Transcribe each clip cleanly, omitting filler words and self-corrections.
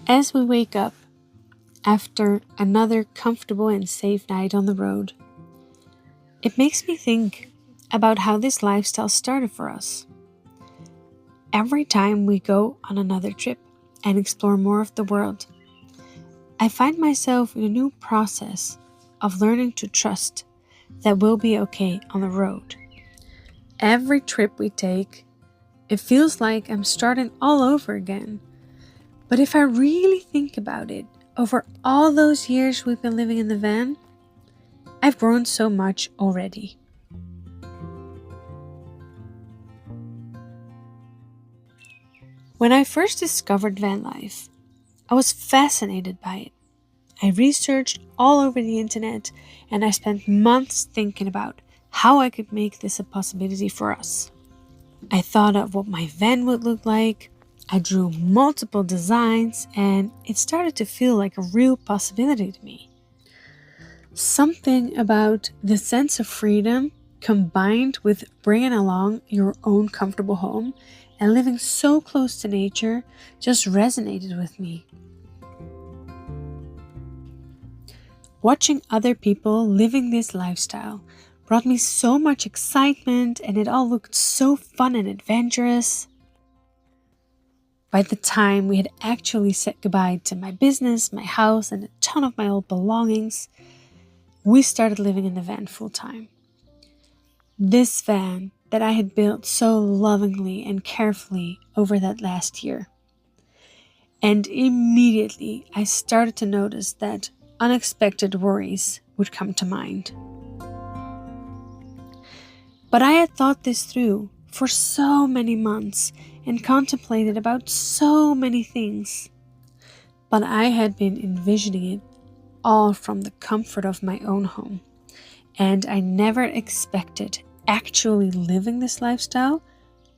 As we wake up after another comfortable and safe night on the road, it makes me think about how this lifestyle started for us. Every time we go on another trip and explore more of the world, I find myself in a new process of learning to trust that we'll be okay on the road. Every trip we take, it feels like I'm starting all over again. But if I really think about it, over all those years we've been living in the van, I've grown so much already. When I first discovered van life, I was fascinated by it. I researched all over the internet and I spent months thinking about how I could make this a possibility for us. I thought of what my van would look like. I drew multiple designs and it started to feel like a real possibility to me. Something about the sense of freedom combined with bringing along your own comfortable home and living so close to nature just resonated with me. Watching other people living this lifestyle brought me so much excitement and it all looked so fun and adventurous. By the time we had actually said goodbye to my business, my house, and a ton of my old belongings, we started living in the van full time. This van that I had built so lovingly and carefully over that last year. And immediately I started to notice that unexpected worries would come to mind. But I had thought this through for so many months and contemplated about so many things. But I had been envisioning it all from the comfort of my own home. And I never expected actually living this lifestyle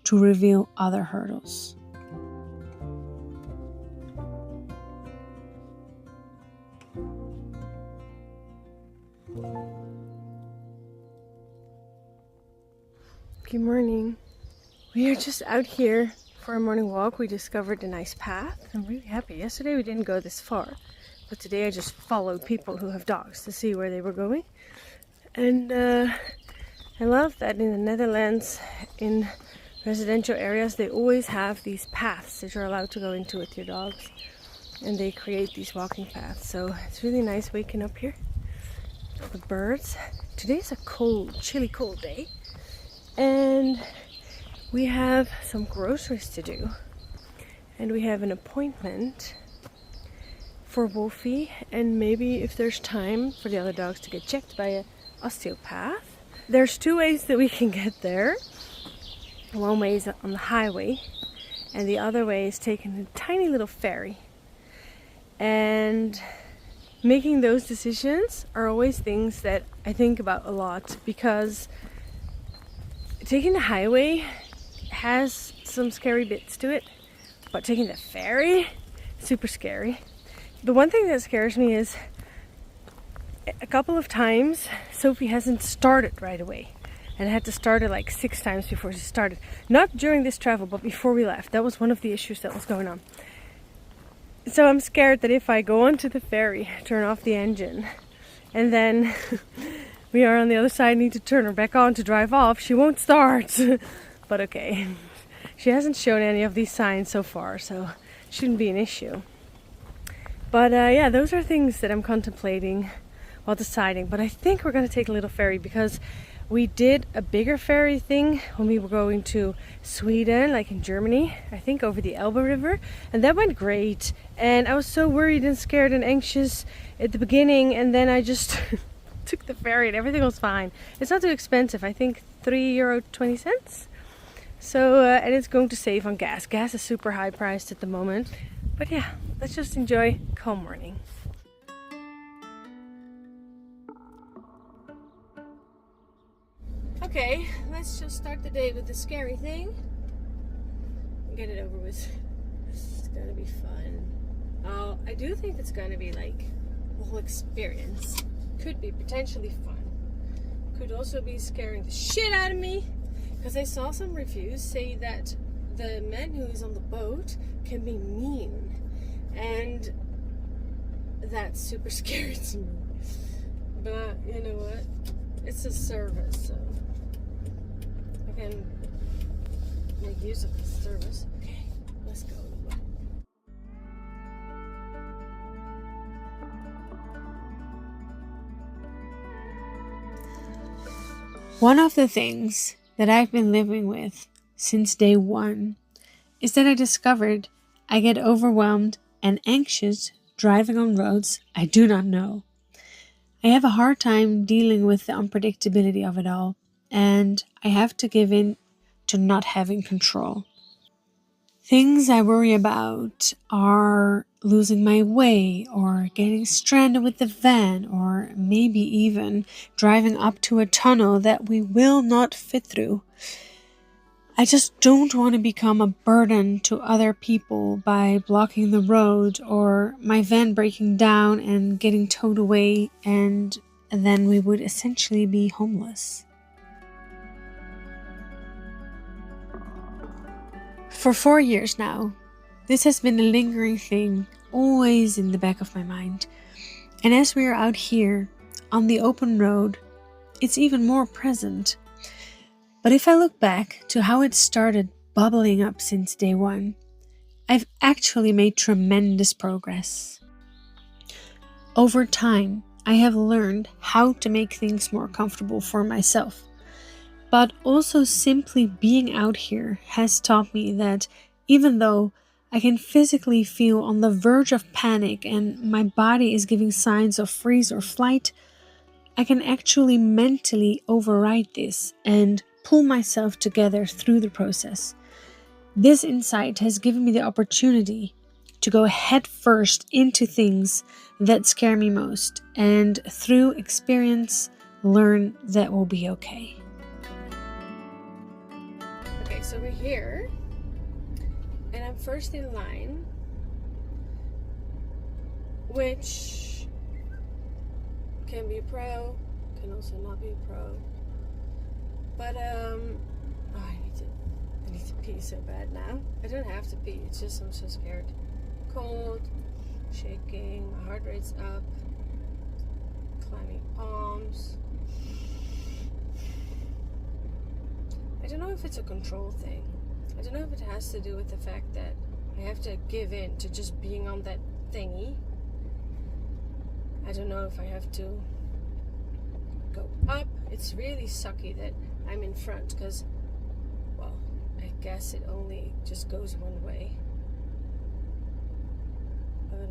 to reveal other hurdles. Good morning. We are just out here for a morning walk. We discovered a nice path. I'm really happy. Yesterday we didn't go this far, but today I just followed people who have dogs to see where they were going. And I love that in the Netherlands, in residential areas, they always have these paths that you're allowed to go into with your dogs. And they create these walking paths. So it's really nice waking up here. The birds. Today's a cold, chilly cold day. And we have some groceries to do. And we have an appointment for Wolfy. And maybe if there's time for the other dogs to get checked by an osteopath. There's two ways that we can get there. One way is on the highway. And the other way is taking a tiny little ferry. And making those decisions are always things that I think about a lot, because taking the highway has some scary bits to it, but taking the ferry, super scary. The one thing that scares me is a couple of times Sophie hasn't started right away, and I had to start it like 6 times before she started. Not during this travel, but before we left. That was one of the issues that was going on. So I'm scared that if I go onto the ferry, turn off the engine, and then we are on the other side, need to turn her back on to drive off, she won't start. But okay, she hasn't shown any of these signs so far, so it shouldn't be an issue. But yeah, those are things that I'm contemplating while deciding. But I think we're going to take a little ferry, because we did a bigger ferry thing when we were going to Sweden, like in Germany, I think over the Elbe River, and that went great. And I was so worried and scared and anxious at the beginning, and then I just took the ferry and everything was fine. It's not too expensive, I think €3.20. So, and it's going to save on gas. Gas is super high priced at the moment. But yeah, let's just enjoy calm morning. Okay, let's just start the day with the scary thing. Get it over with. It's gonna be fun. I do think it's gonna be like a whole experience. Could be potentially fun. Could also be scaring the shit out of me, because I saw some reviews say that the man who is on the boat can be mean And that's super scary to me. But you know what? It's a service, so I can make use of this service. Okay, let's go. One of the things that I've been living with since day one is that I discovered I get overwhelmed and anxious driving on roads I do not know. I have a hard time dealing with the unpredictability of it all, and I have to give in to not having control. Things I worry about are losing my way, or getting stranded with the van, or maybe even driving up to a tunnel that we will not fit through. I just don't want to become a burden to other people by blocking the road, or my van breaking down and getting towed away, and then we would essentially be homeless. For 4 years now, this has been a lingering thing, always in the back of my mind. And as we are out here, on the open road, it's even more present. But if I look back to how it started bubbling up since day one, I've actually made tremendous progress. Over time, I have learned how to make things more comfortable for myself. But also simply being out here has taught me that even though I can physically feel on the verge of panic and my body is giving signs of freeze or flight, I can actually mentally override this and pull myself together through the process. This insight has given me the opportunity to go head first into things that scare me most, and through experience, learn that will be okay. Okay, so we're here, and I'm first in line, which can be a pro, can also not be a pro. But I need to pee so bad now. I don't have to pee. It's just I'm so scared. Cold, shaking, my heart rate's up, climbing palms. I don't know if it's a control thing. I don't know if it has to do with the fact that I have to give in to just being on that thingy. I don't know if I have to go up. It's really sucky that I'm in front because, well, I guess it only just goes one way. But,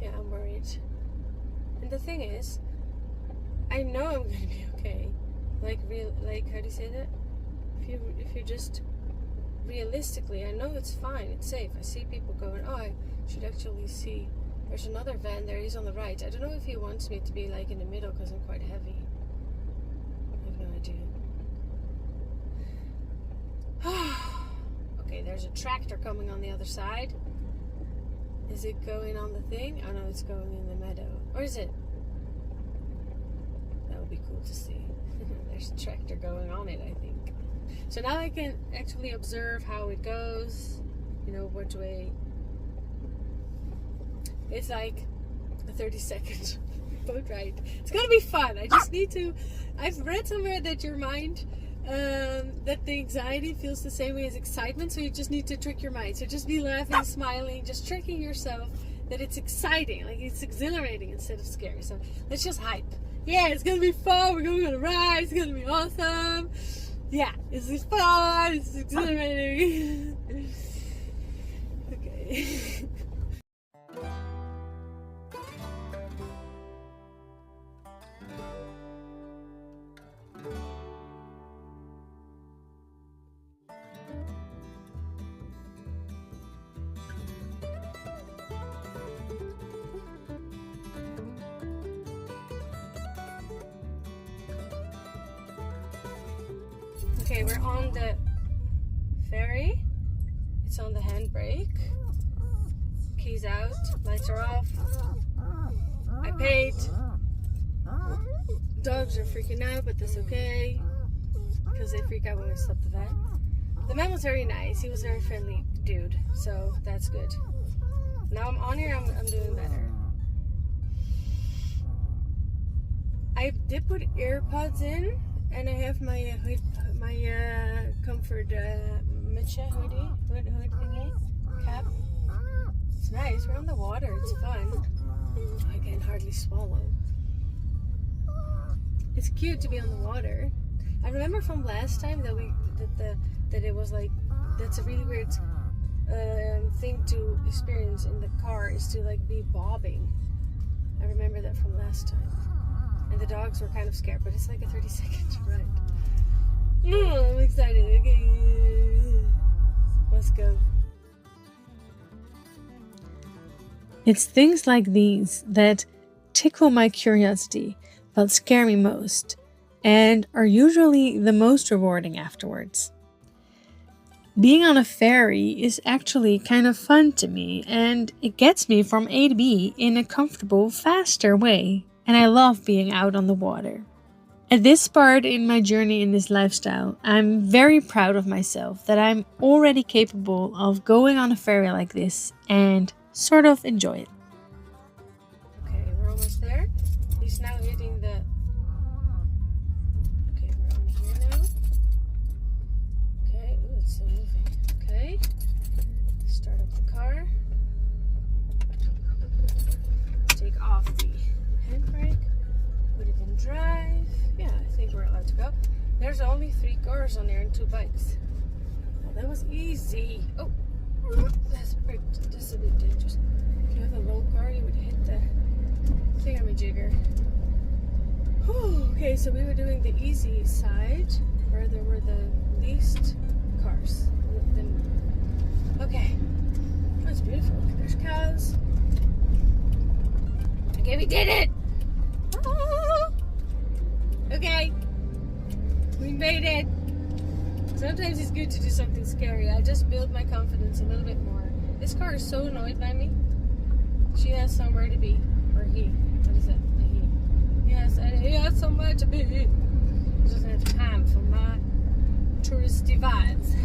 yeah, I'm worried. And the thing is, I know I'm gonna be okay. Like, how do you say that? If you just realistically, I know it's fine, it's safe. I see people going, oh, I should actually see. There's another van there, he's on the right. I don't know if he wants me to be like in the middle because I'm quite heavy. I have no idea. Okay, there's a tractor coming on the other side. Is it going on the thing? Oh no, it's going in the meadow. Or is it? That would be cool to see. There's a tractor going on it, I think. So now I can actually observe how it goes. You know, which way. It's like a 30-second boat ride. It's gonna be fun. I just need to. I've read somewhere that your mind, that the anxiety feels the same way as excitement. So you just need to trick your mind. So just be laughing, smiling, just tricking yourself that it's exciting, like it's exhilarating instead of scary. So let's just hype. Yeah, it's gonna be fun. We're going on a ride. It's gonna be awesome. Yeah, this is fun. It's exhilarating. Okay. Okay, we're on the ferry. It's on the handbrake. Keys out, lights are off. I paid. Dogs are freaking out, but that's okay because they freak out when we stop the van. The man was very nice. He was very friendly. dude. So that's good. Now I'm on here, I'm doing better. I did put AirPods in, and I have my comfort hoodie thingy cap. It's nice. We're on the water. It's fun. I can hardly swallow. It's cute to be on the water. I remember from last time that it was like, that's a really weird thing to experience in the car, is to like be bobbing. I remember that from last time. And the dogs were kind of scared, but it's like a 30-second ride. I'm excited. Okay, let's go. It's things like these that tickle my curiosity, but scare me most, and are usually the most rewarding afterwards. Being on a ferry is actually kind of fun to me, and it gets me from A to B in a comfortable, faster way, and I love being out on the water. At this part in my journey in this lifestyle, I'm very proud of myself that I'm already capable of going on a ferry like this and sort of enjoy it. Okay, we're almost there. He's now hitting the... Okay, we're on here now. Okay, ooh, it's still moving. Okay, start up the car. Take off the handbrake. Put it in drive. Yeah, I think we're allowed to go. There's only 3 cars on there and 2 bikes. Well, that was easy. Oh, that's a bit dangerous. If you have a low car, you would hit the thingamajigger. Okay, so we were doing the easy side, where there were the least cars. Okay, that's beautiful. There's cows. Okay, we did it! Okay, we made it. Sometimes it's good to do something scary. I just build my confidence a little bit more. This car is so annoyed by me. She has somewhere to be. Or he. What is it? A he. Yes, and he has somewhere to be. He doesn't have time for my touristy vibes.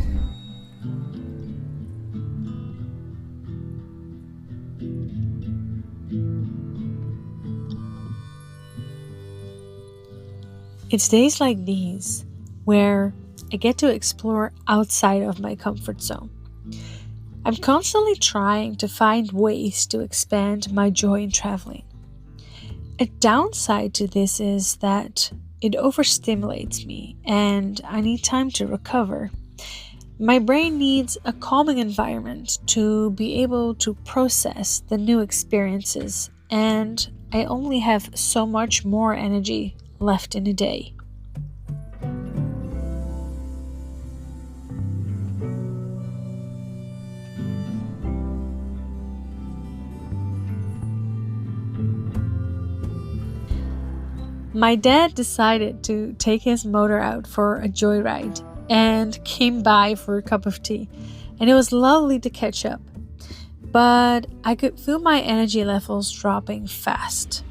It's days like these where I get to explore outside of my comfort zone. I'm constantly trying to find ways to expand my joy in traveling. A downside to this is that it overstimulates me and I need time to recover. My brain needs a calming environment to be able to process the new experiences, and I only have so much more energy left in a day. My dad decided to take his motor out for a joyride and came by for a cup of tea, and it was lovely to catch up. But I could feel my energy levels dropping fast.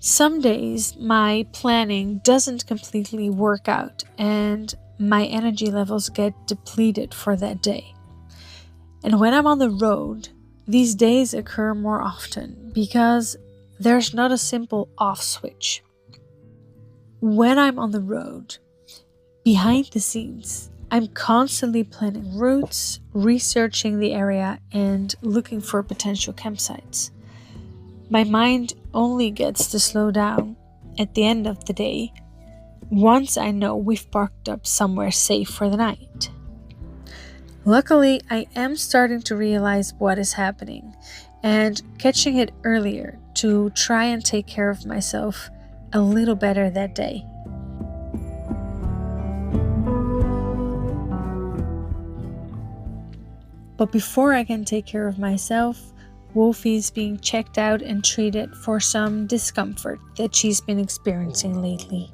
Some days my planning doesn't completely work out and my energy levels get depleted for that day. And when I'm on the road, these days occur more often because there's not a simple off switch. When I'm on the road, behind the scenes, I'm constantly planning routes, researching the area, and looking for potential campsites. My mind only gets to slow down at the end of the day once I know we've parked up somewhere safe for the night. Luckily, I am starting to realize what is happening and catching it earlier to try and take care of myself a little better that day. But before I can take care of myself, Wolfy's being checked out and treated for some discomfort that she's been experiencing lately.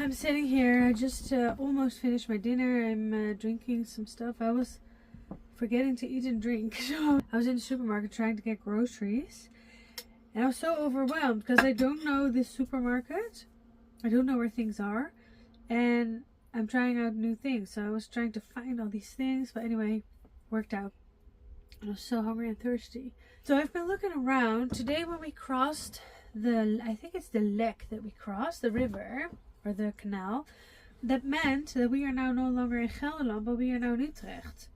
I'm sitting here. I just almost finished my dinner. I'm drinking some stuff. I was forgetting to eat and drink. So I was in the supermarket trying to get groceries. And I was so overwhelmed because I don't know this supermarket. I don't know where things are. And I'm trying out new things. So I was trying to find all these things. But anyway, worked out. I was so hungry and thirsty. So I've been looking around. Today when we crossed I think it's the lek that we crossed, the river or the canal. That meant that we are now no longer in Gelderland, but we are now in Utrecht.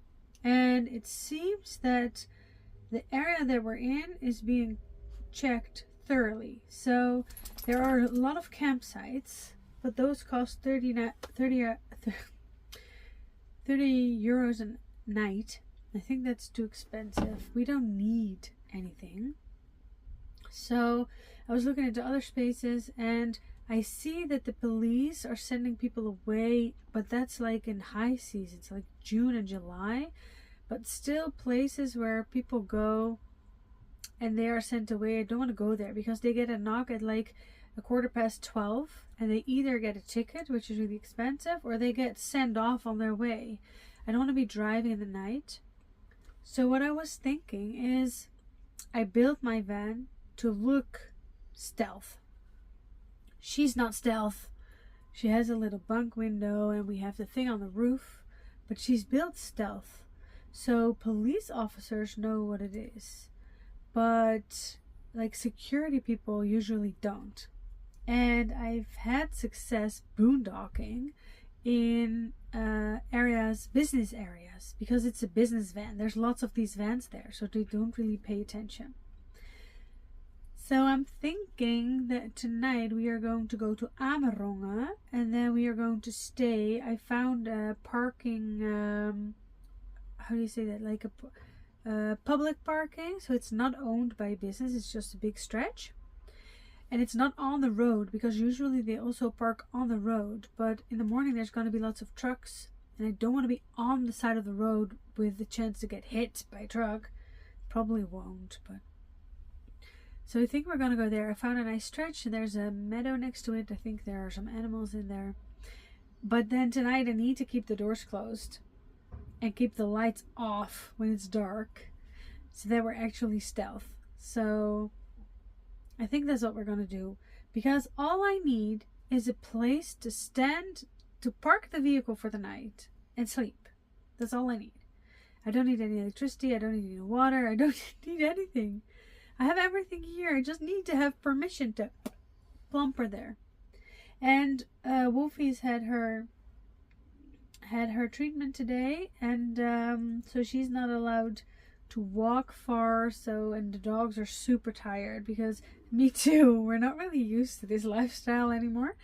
And it seems that the area that we're in is being checked thoroughly. So there are a lot of campsites, but those cost 30 euros a night. I think that's too expensive. We don't need anything. So I was looking into other spaces and I see that the police are sending people away, but that's like in high season. It's like June and July. But still places where people go and they are sent away. I don't want to go there because they get a knock at like 12:15 and they either get a ticket, which is really expensive, or they get sent off on their way. I don't want to be driving in the night. So what I was thinking is I built my van to look stealth. She's not stealth. She has a little bunk window and we have the thing on the roof, but she's built stealth. So police officers know what it is, but like security people usually don't. And I've had success boondocking in business areas, because it's a business van. There's lots of these vans there, so they don't really pay attention. So I'm thinking that tonight we are going to go to Amerongen and then we are going to stay. I found a parking, how do you say that? Like a public parking. So it's not owned by a business. It's just a big stretch. And it's not on the road, because usually they also park on the road. But in the morning there's going to be lots of trucks. And I don't want to be on the side of the road with the chance to get hit by a truck. Probably won't, but... So I think we're going to go there. I found a nice stretch. There's a meadow next to it. I think there are some animals in there. But then tonight I need to keep the doors closed and keep the lights off when it's dark, so that we're actually stealth. So I think that's what we're going to do, because all I need is a place to stand, to park the vehicle for the night and sleep. That's all I need. I don't need any electricity. I don't need any water. I don't need anything. I have everything here. I just need to have permission to plump her there. And Wolfy's had her treatment today, and so she's not allowed to walk far. So, and the dogs are super tired, because me too. We're not really used to this lifestyle anymore.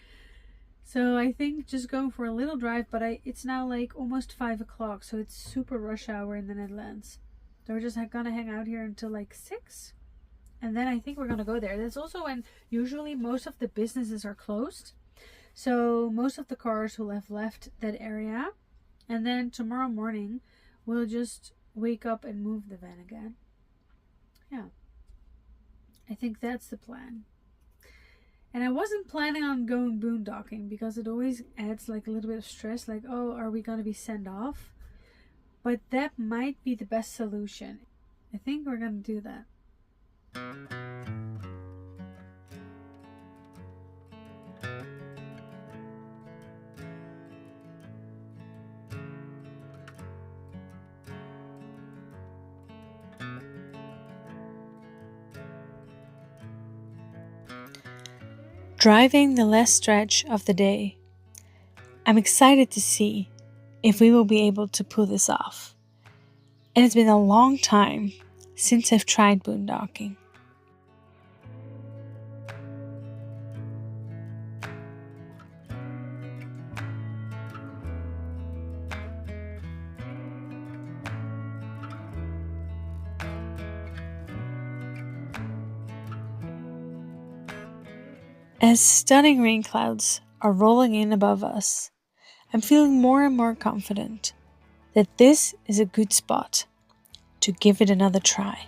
So I think just going for a little drive, but it's now like almost 5 o'clock, so it's super rush hour in the Netherlands. So we're just gonna hang out here until like 6. And then I think we're going to go there. That's also when usually most of the businesses are closed. So most of the cars will have left that area. And then tomorrow morning, we'll just wake up and move the van again. Yeah. I think that's the plan. And I wasn't planning on going boondocking, because it always adds like a little bit of stress. Like, oh, are we going to be sent off? But that might be the best solution. I think we're going to do that. Driving the last stretch of the day. I'm excited to see if we will be able to pull this off. And it's been a long time since I've tried boondocking. As stunning rain clouds are rolling in above us, I'm feeling more and more confident that this is a good spot to give it another try.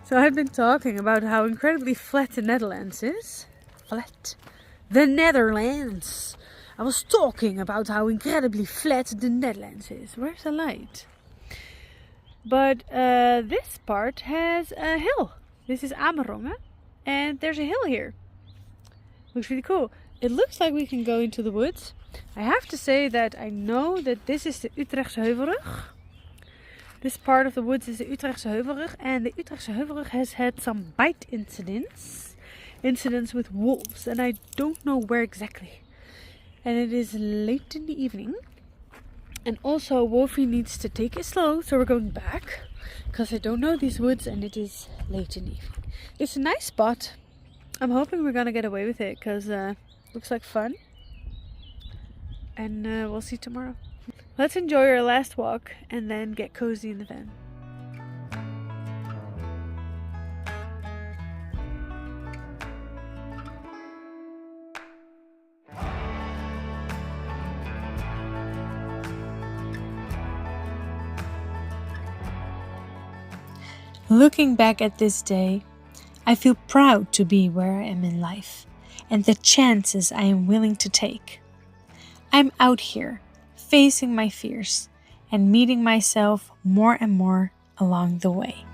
So I've been talking about how incredibly flat the Netherlands is. Flat. The Netherlands. I was talking about how incredibly flat the Netherlands is. Where's the light? But this part has a hill. This is Amerongen. And there's a hill here. Looks really cool. It looks like we can go into the woods. I have to say that I know that this is the Utrechtse Heuvelrug. This part of the woods is the Utrechtse Heuvelrug, and the Utrechtse Heuvelrug has had some bite incidents with wolves, and I don't know where exactly. And it is late in the evening, and also Wolfy needs to take it slow, so we're going back, because I don't know these woods, and it is late in the evening. It's a nice spot. I'm hoping we're gonna get away with it, because looks like fun, and we'll see tomorrow. Let's enjoy our last walk and then get cozy in the van. Looking back at this day, I feel proud to be where I am in life and the chances I am willing to take. I'm out here, facing my fears and meeting myself more and more along the way.